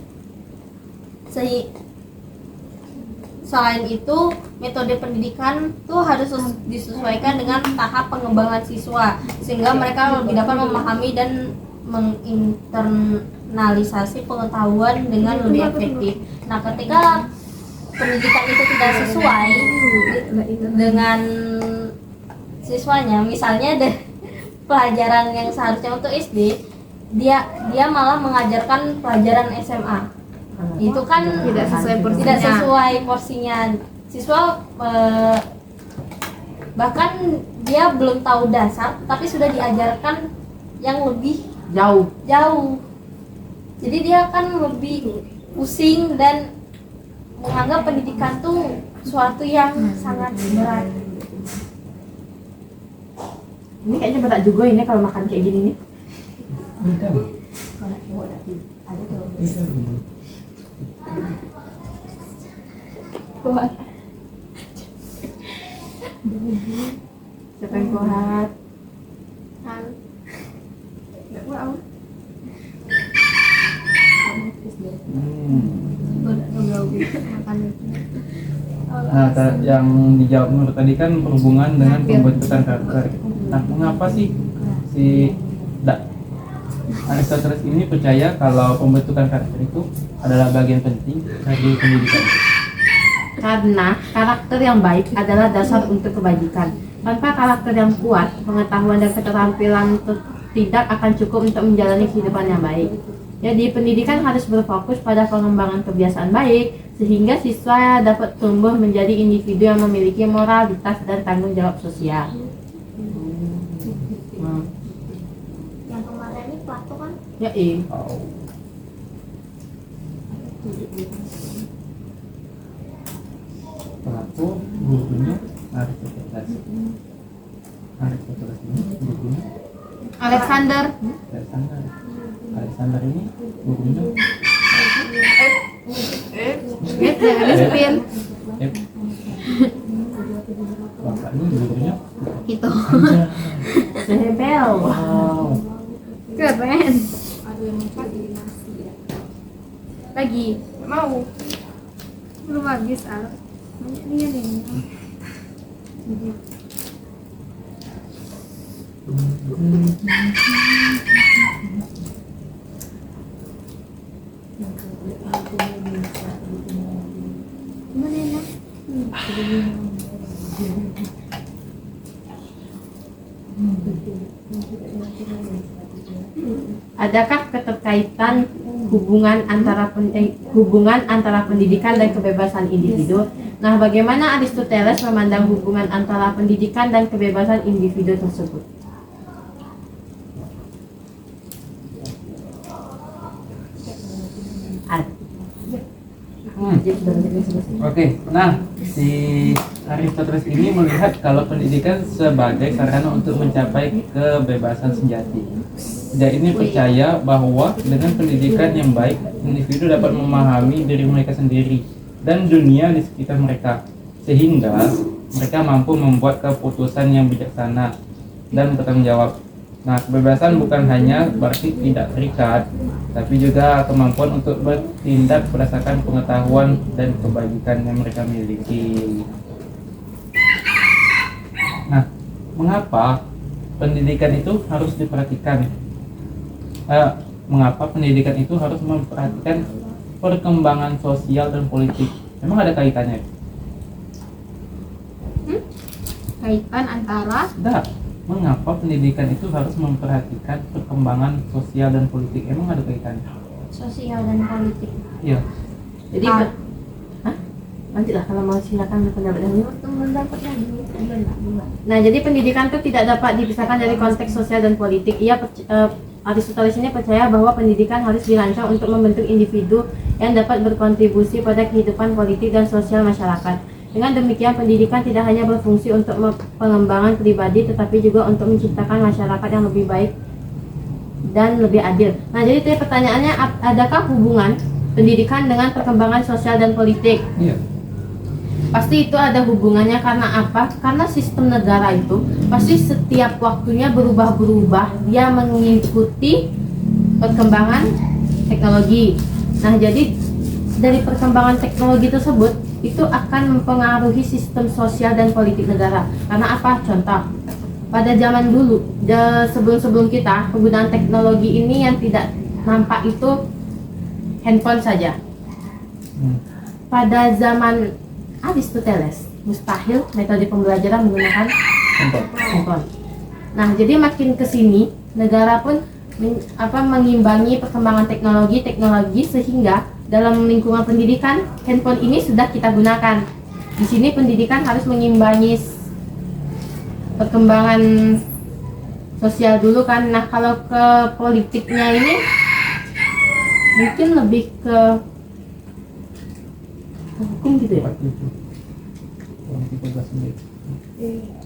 selain itu, metode pendidikan tuh harus disesuaikan dengan tahap pengembangan siswa sehingga mereka lebih dapat memahami dan menginternalisasi pengetahuan dengan lebih efektif. Nah, ketika pendidikan itu tidak sesuai dengan siswanya, misalnya pelajaran yang seharusnya untuk SD, dia malah mengajarkan pelajaran SMA. Itu kan Tidak sesuai porsinya. tidak sesuai porsinya. Siswa bahkan dia belum tahu dasar tapi sudah diajarkan yang lebih Jauh. Jadi dia kan lebih pusing dan menganggap pendidikan tuh suatu yang sangat berat. Ini kayaknya berat juga ini kalau makan kayak gini nih. Siapa yang kuat? Nah, yang dijawab menurut tadi kan berhubungan dengan pembentukan karakter. Nah, mengapa sih Aristoteles ini percaya kalau pembentukan karakter itu adalah bagian penting dari pendidikan? Karena karakter yang baik adalah dasar untuk kebajikan. Tanpa karakter yang kuat, pengetahuan dan keterampilan tidak akan cukup untuk menjalani kehidupan yang baik. Jadi pendidikan harus berfokus pada pengembangan kebiasaan baik sehingga siswa dapat tumbuh menjadi individu yang memiliki moralitas dan tanggung jawab sosial. Yang kemarin ini Plato kan? Ya iya. Oh. Plato gurunya Aristoteles. Aristoteles ini gurunya Alexander. Alexander ini gurunya Jangan di-spill. Bapak ini gurunya Itu. Sebel. wow. Keren. Lagi. Mau. Belum habis, Al. Adakah keterkaitan hubungan antara pendidikan dan kebebasan individu? Nah, bagaimana Aristoteles memandang hubungan antara pendidikan dan kebebasan individu tersebut? Oke, nah si Aristoteles ini melihat kalau pendidikan sebagai sarana untuk mencapai kebebasan sejati. Dia ini percaya bahwa dengan pendidikan yang baik, individu dapat memahami diri mereka sendiri dan dunia di sekitar mereka, sehingga mereka mampu membuat keputusan yang bijaksana dan bertanggung jawab. Nah, kebebasan bukan hanya berarti tidak terikat, tapi juga kemampuan untuk bertindak berdasarkan pengetahuan dan kebajikan yang mereka miliki. Nah, mengapa pendidikan itu harus diperhatikan? Mengapa pendidikan itu harus memperhatikan perkembangan sosial dan politik? Memang ada kaitannya? Kaitan antara Tidak. Mengapa pendidikan itu harus memperhatikan perkembangan sosial dan politik? Emang ada kaitannya? Sosial dan politik. Iya. Jadi nantilah kalau mau silakan berpendapat dahulu. Nah, jadi pendidikan itu tidak dapat dipisahkan dari konteks sosial dan politik. Aristoteles ini percaya bahwa pendidikan harus dirancang untuk membentuk individu yang dapat berkontribusi pada kehidupan politik dan sosial masyarakat. Dengan demikian, pendidikan tidak hanya berfungsi untuk pengembangan pribadi, tetapi juga untuk menciptakan masyarakat yang lebih baik dan lebih adil. Nah, jadi tadi pertanyaannya, adakah hubungan pendidikan dengan perkembangan sosial dan politik? Iya. Pasti itu ada hubungannya. Karena apa? Karena sistem negara itu pasti setiap waktunya berubah-berubah. Dia mengikuti perkembangan teknologi. Nah, jadi dari perkembangan teknologi tersebut itu akan mempengaruhi sistem sosial dan politik negara. Karena apa? Contoh, pada zaman dulu, sebelum kita, penggunaan teknologi ini yang tidak nampak itu handphone saja. Pada zaman Aristoteles, mustahil metode pembelajaran menggunakan handphone. Nah, jadi makin kesini negara pun mengimbangi perkembangan teknologi sehingga dalam lingkungan pendidikan handphone ini sudah kita gunakan. Di sini pendidikan harus mengimbangi perkembangan sosial dulu kan. Nah, kalau ke politiknya ini mungkin lebih ke hukum gitu ya.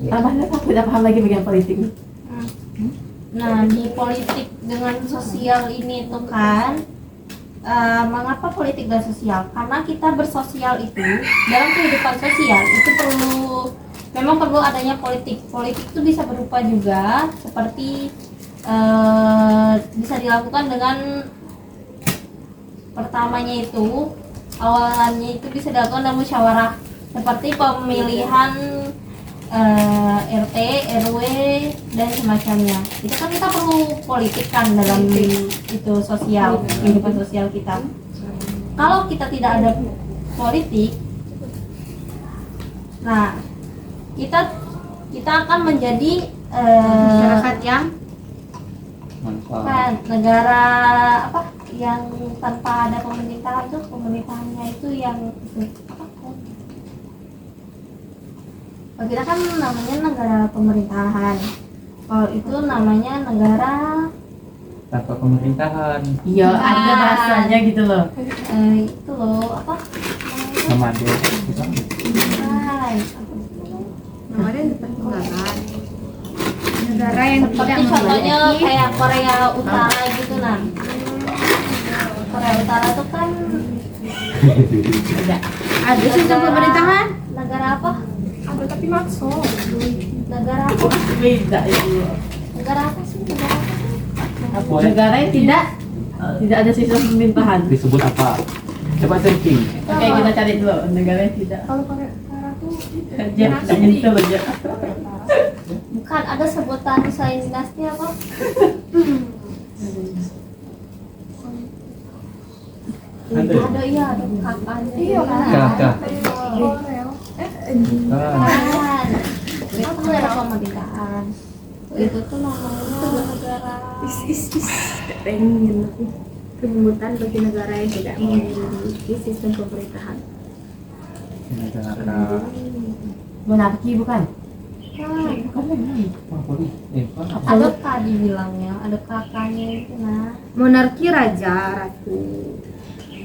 Tambahnya aku tidak paham lagi bagian politik. Nah, di politik dengan sosial ini tuh kan, mengapa politik dan sosial? Karena kita bersosial itu dalam kehidupan sosial itu memang perlu adanya politik. Politik itu bisa berupa juga seperti bisa dilakukan dengan pertamanya itu awalannya itu bisa dilakukan dalam musyawarah seperti pemilihan RT, RW dan semacamnya. Itu kan kita perlu politik kan dalam itu sosial, kehidupan sosial kita. Kalau kita tidak ada politik, nah kita akan menjadi masyarakat yang negara yang tanpa ada pemerintahan tuh, pemerintahannya itu yang kita kan namanya negara pemerintahan. Kalau itu namanya negara tanpa pemerintahan. Iya, ada bahasanya gitu loh. Itu loh apa? Nomade. nomornya dipertimbangkan. Negara yang tidak Seperti contohnya memiliki kayak Korea Utara gitu nah. Korea Utara tuh kan ada sistem pemerintahan. negara apa? Ada tapi maksud. Negara apa? Beda itu. Negara apa sih? Negara apa sih? Apa? Negara yang tidak ada sistem pemerintahan. Disebut apa? Coba searching. Oke, kita cari dulu negara yang tidak. Kalau pakai cara tuh Jangan nyesel aja. Bukan, ada sebutan selain dinasti apa? Ada. Ada, iya, ada kakaknya. iya kan? Kakak. Korel. Ah, Bukan. Itu negara pemerintahan. Itu tuh namanya negara. Pengen penyebutan bagi negara yang tidak memiliki sistem pemerintahan. negara. Monarki bukan? Ada kak dibilangnya, ada kakaknya itu nah. Monarki raja, ratu.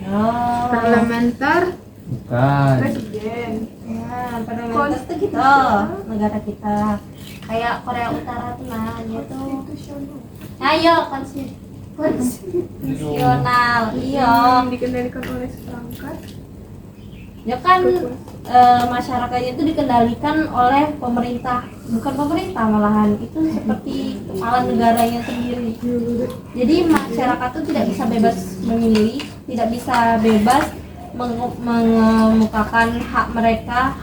Oh. Parlementer, Bukan. Presiden. Ya, parlementer itu gitu, negara kita. Kayak Korea Utara tuh nah, dia tuh. Konstitusional. Ayo konstitusional, iya. Dikendalikan oleh seperangkat. Ya kan masyarakatnya itu dikendalikan oleh pemerintah, bukan pemerintah malahan, itu seperti kepala negaranya sendiri. Jadi masyarakat itu tidak bisa bebas memilih, tidak bisa bebas mengemukakan hak mereka,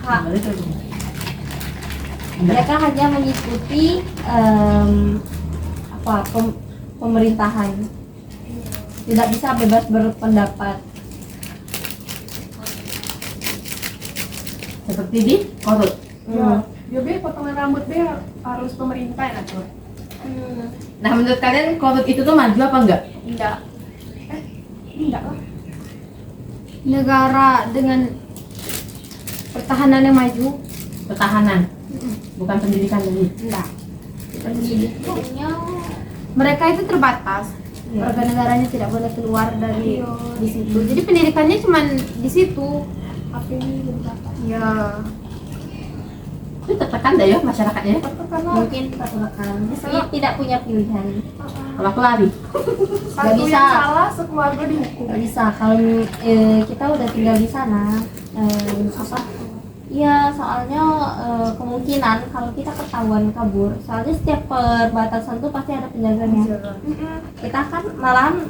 mereka hanya mengikuti pemerintahan, tidak bisa bebas berpendapat. Seperti di Korut. Ya, dia be potongan rambut be harus pemerintah yang atur. Nah, menurut kalian Korut itu tuh maju apa enggak? Enggak. Enggak lah. negara dengan pertahanan yang maju. Pertahanan, bukan pendidikan lagi. Enggak. Pendidikannya Mereka itu terbatas. Warga negaranya tidak boleh keluar dari di situ. Jadi pendidikannya cuma di situ. HP-nya berapa? Ya. Itu tertekan dah ya masyarakatnya. Karena mungkin tertekan, jadi tidak punya pilihan. Kalau aku lari. satu bisa. yang salah sekeluarga dihukum. Nggak bisa kalau kita udah tinggal di sana, iya soalnya kemungkinan kalau kita ketahuan kabur, soalnya setiap perbatasan tuh pasti ada penjaganya. Kita kan malahan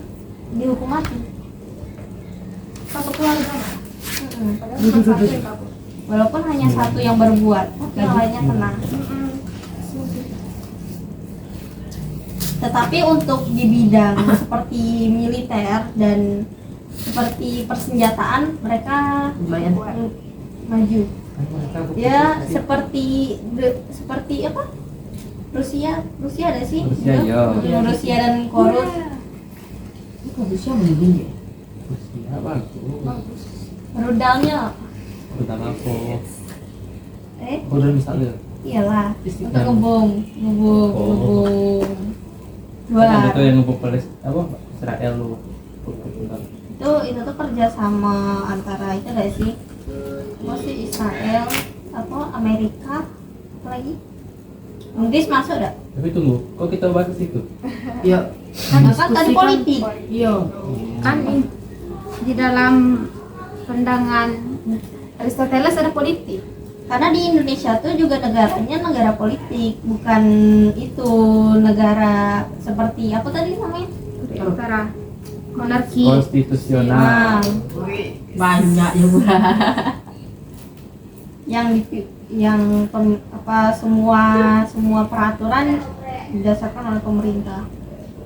dihukum mati. Satu keluarga. Padahal cuma satu yang kabur. Walaupun hanya satu yang berbuat, tapi yang lainnya kena. Tetapi untuk di bidang seperti militer dan seperti persenjataan mereka Lumayan. maju. Ya seperti apa? Rusia ada sih? Rusia, iya. Rusia dan Korut. Itu Rusia mending ya. Rusia bagus. Rudalnya, Udah aku. eh Udah misalnya. iyalah untuk Istiqlal. ngebom. Kan ada Dua. tuh yang ngebom apa Israel lu. Itu tuh kerjasama antara itu ada sih, masih Israel, apa Amerika, apa lagi? Inggris masuk dah. Tapi tunggu, kok kita bahas itu? Iya. Kan tadi politik. Iya. Kan di dalam pandangan Aristoteles ada politik. Karena di Indonesia tuh juga negaranya negara politik, bukan itu negara seperti apa tadi namanya? Korea Utara, monarki. Konstitusional. Nah, Banyak ya Bu. semua peraturan didasarkan oleh pemerintah.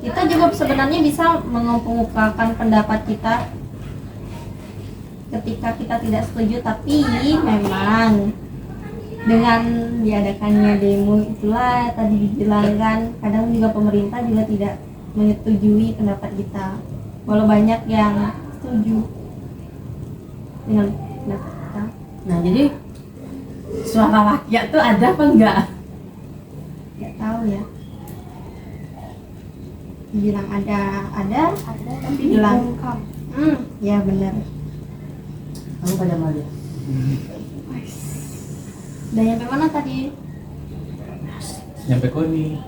Kita juga sebenarnya bisa mengemukakan pendapat kita ketika kita tidak setuju, tapi memang dengan diadakannya demo itulah tadi dibilangkan, kadang juga pemerintah juga tidak menyetujui pendapat kita, walau banyak yang setuju dengan pendapat kita. Nah, jadi suara rakyat tuh ada apa enggak? Nggak tahu ya, bilang ada Tapi bilang dibungkam. ya benar. Kamu pada mau lihat? Udah nyampe mana tadi? Nyampe koni.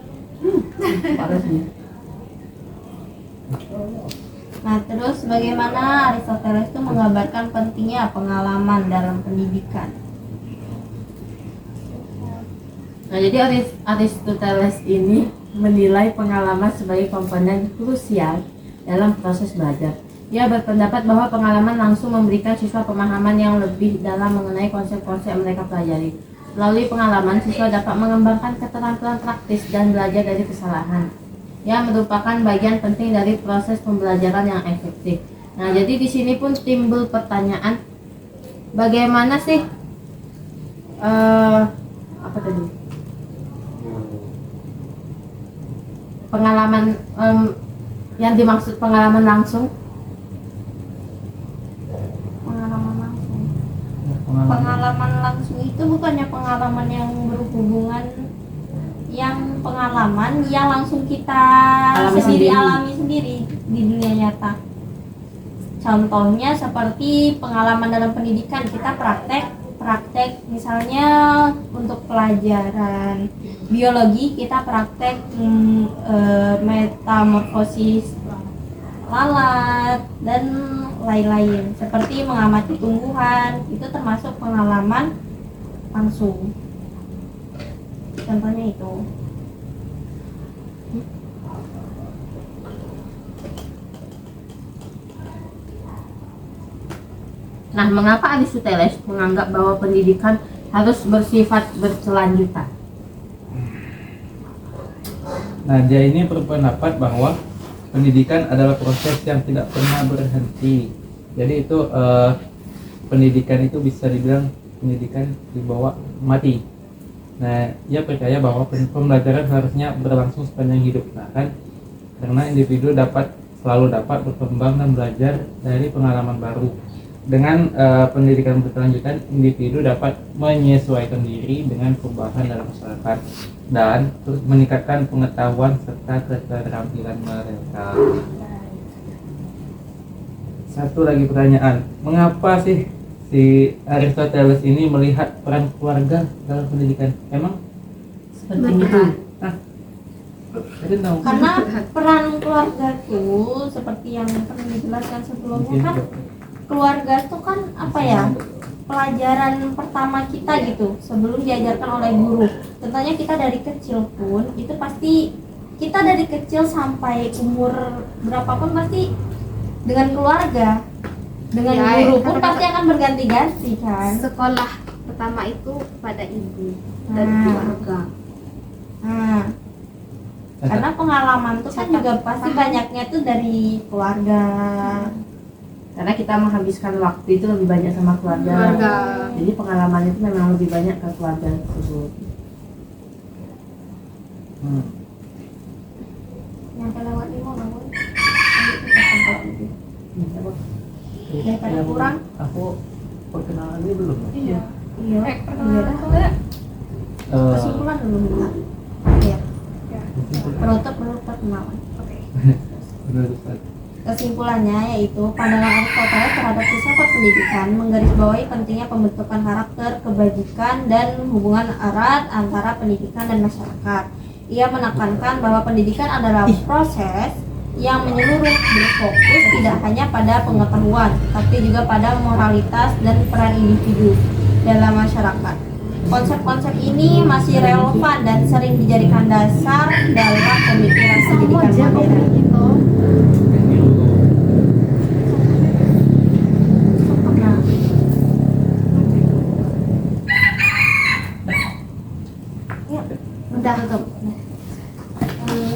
Parah sih. Nah, terus bagaimana Aristoteles itu menggambarkan pentingnya pengalaman dalam pendidikan? Nah, jadi Aristoteles ini menilai pengalaman sebagai komponen krusial dalam proses belajar. Ia berpendapat bahwa pengalaman langsung memberikan siswa pemahaman yang lebih dalam mengenai konsep-konsep yang mereka pelajari. Melalui pengalaman, siswa dapat mengembangkan keterampilan praktis dan belajar dari kesalahan. Ia merupakan bagian penting dari proses pembelajaran yang efektif. Nah, jadi di sini pun timbul pertanyaan, bagaimana sih apa tadi? Pengalaman yang dimaksud pengalaman langsung? Pengalaman langsung itu bukannya pengalaman yang berhubungan, yang pengalaman yang langsung kita alami sendiri di dunia nyata. Contohnya seperti pengalaman dalam pendidikan, kita praktek misalnya untuk pelajaran biologi kita praktek metamorfosis lalat dan lain-lain, seperti mengamati tumbuhan, itu termasuk pengalaman langsung. Contohnya itu. Nah, mengapa Aristoteles menganggap bahwa pendidikan harus bersifat berkelanjutan? Nah, dia ini berpendapat bahwa pendidikan adalah proses yang tidak pernah berhenti. Jadi itu pendidikan itu bisa dibilang pendidikan dibawa mati. Nah, ia percaya bahwa pembelajaran harusnya berlangsung sepanjang hidup. Nah, kan karena individu selalu dapat berkembang dan belajar dari pengalaman baru. Dengan pendidikan berkelanjutan, individu dapat menyesuaikan diri dengan perubahan dalam masyarakat dan terus meningkatkan pengetahuan serta keterampilan mereka. Satu lagi pertanyaan, mengapa sih si Aristoteles ini melihat peran keluarga dalam pendidikan? Emang Seperti itu. Jadi tahu. Karena peran keluarga itu seperti yang pernah dijelaskan sebelumnya kan, keluarga itu kan apa ya, pelajaran pertama kita gitu sebelum diajarkan oleh guru. Tentunya kita dari kecil pun itu pasti kita dari kecil sampai umur berapapun pasti dengan keluarga, dengan Ya, guru ya, pun karena- pasti akan berganti-ganti kan. Sekolah pertama itu pada ibu dan Nah. keluarga. Nah, karena pengalaman tuh kan juga pasti banyaknya tuh dari keluarga. Karena kita menghabiskan waktu itu lebih banyak sama keluarga. Jadi pengalaman itu memang lebih banyak ke keluarga tersebut. Yang kelewat ini mau namun daripada kurang. Aku perkenalan ini belum. Iya. Iya. Perkenalan soalnya Kesimpulan dulu bentar. Iya. ya. Penutup dulu perkenalan. Oke. Benar, Ustaz. Kesimpulannya yaitu pandangan Aristoteles terhadap filsafat pendidikan menggarisbawahi pentingnya pembentukan karakter, kebajikan, dan hubungan erat antara pendidikan dan masyarakat. Ia menekankan bahwa pendidikan adalah proses yang menyeluruh, berfokus tidak hanya pada pengetahuan, tapi juga pada moralitas dan peran individu dalam masyarakat. Konsep-konsep ini masih relevan dan sering dijadikan dasar dalam pemikiran pendidikan modern. Nah, yuk, udah tutup.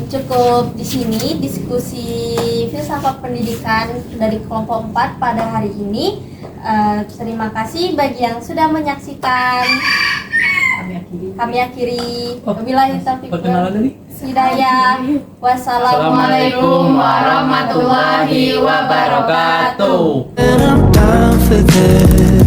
Cukup di sini diskusi filsafat pendidikan dari kelompok 4 pada hari ini. Terima kasih bagi yang sudah menyaksikan. Kami akhiri. Wabillahi taufiq Perkenalan tadi. hidayah. Wassalamualaikum warahmatullahi wabarakatuh. And I'm down for this.